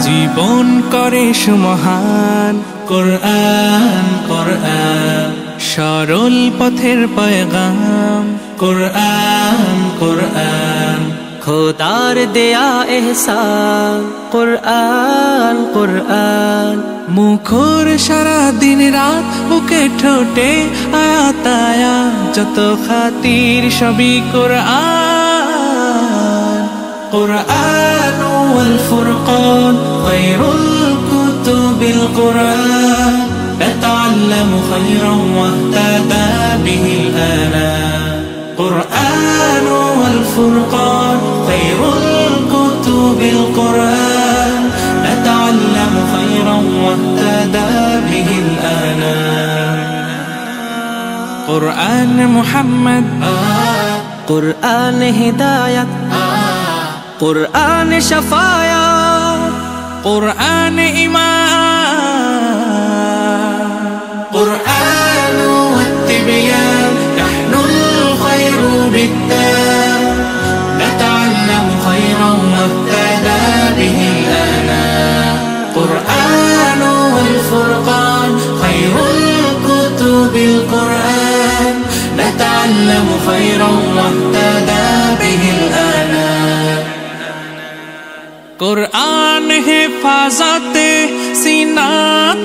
জীবন করে সুমহান কোরআন কোরআন, সরল পথের পয়গাম কোরআন কোরআন, খোদার দেয়া এহসান কোরআন কোরআন, মুখর সারা দিন রাত বুকে ঠোঁটে আয়াত আয়াত, যত খাতির সবই কোরআন কোরআন ওয়াল ফুরকান খায়রুল কুতুবিল কোরআন, নাতাআল্লামু খায়রান ওয়াহতাদা বিহিল আনাম, কোরআন ওয়াল ফুরকান খায়রুল কুতুবিল কোরআন, নাতাআল্লামু খায়রান ওয়াহতাদা বিহিল আনাম। কোরআন মুহাম্মদ, কোরআন হিদায়াত, কোরআন শাফায়াত, কোরআন ঈমান, কোরআন ওয়াত-তিবয়ান, নাহনুল খায়রু বিত-তাম, নাতাআল্লামু খায়রান ওয়াহতাদা বিহিল আনাম, কোরআন ওয়াল ফুরকান খায়রুল কুতুবিল কোরআন, নাতাআল্লামু খায়রান ওয়াহতাদা বিহিল আনাম। কোরআন হেফাজতে সিনা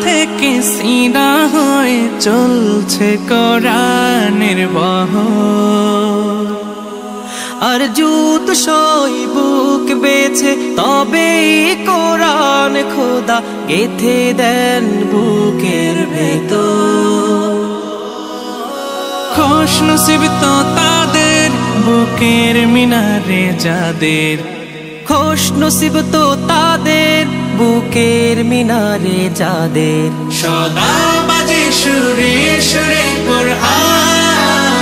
থেকে সিনা হয়ে চলছে কোরআনের বহর, আর জুত সই বুক বেছে তবে কোরআন খোদা গেথে দেন বুকের ভেতর। খুশ নসিব তো তাদের বুকের মিনারে যাদের, খুশ নসিব তো তাদের বুকের মিনারে যাদের, সদা বাজে সুরে সুরে কোরআন,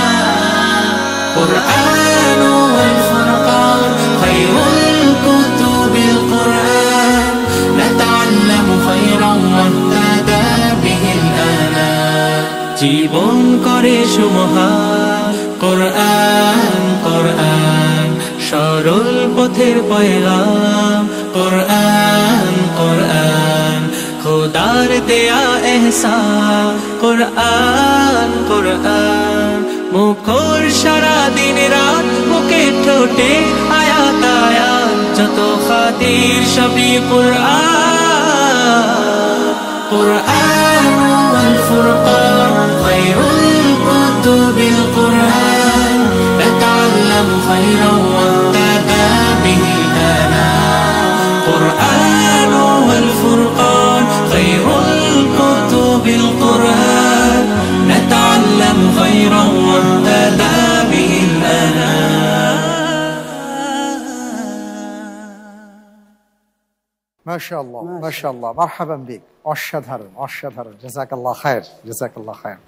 কোরআন ওয়াল ফুরকান খায়রুল কুতুবিল কোরআন, নাতাআল্লামু খায়রান ওয়াহতাদা বিহিল আনাম। জীবন করে সুমহান কোরআন কোরআন, সরল পথের পয়গাম কোরআন কোরআন, খোদার দেয়া এহসান কোরআন কোরআন, মুখর সারা দিন রাত বুকে ঠোঁটে আয়াত আয়াত, যত খাতির সবই কোরআন কোরআন ওয়াল ফুরকান খায়রুল কুতুবিল কোরআন, নাতাআল্লামু খায়রান ওয়াহতাদা বিহিল আনাম, কোরআন ওয়াল ফুরকান খায়রুল কুতুবিল কোরআন, নাতাআল্লামু খায়রান ওয়াহতাদা বিহিল আনাম। মাশাআল্লাহ মাশাআল্লাহ, মারহাবান বিক, অসাধারণ অসাধারণ, জাযাকাল্লাহ খায়ের, জাযাকাল্লাহ খায়ের।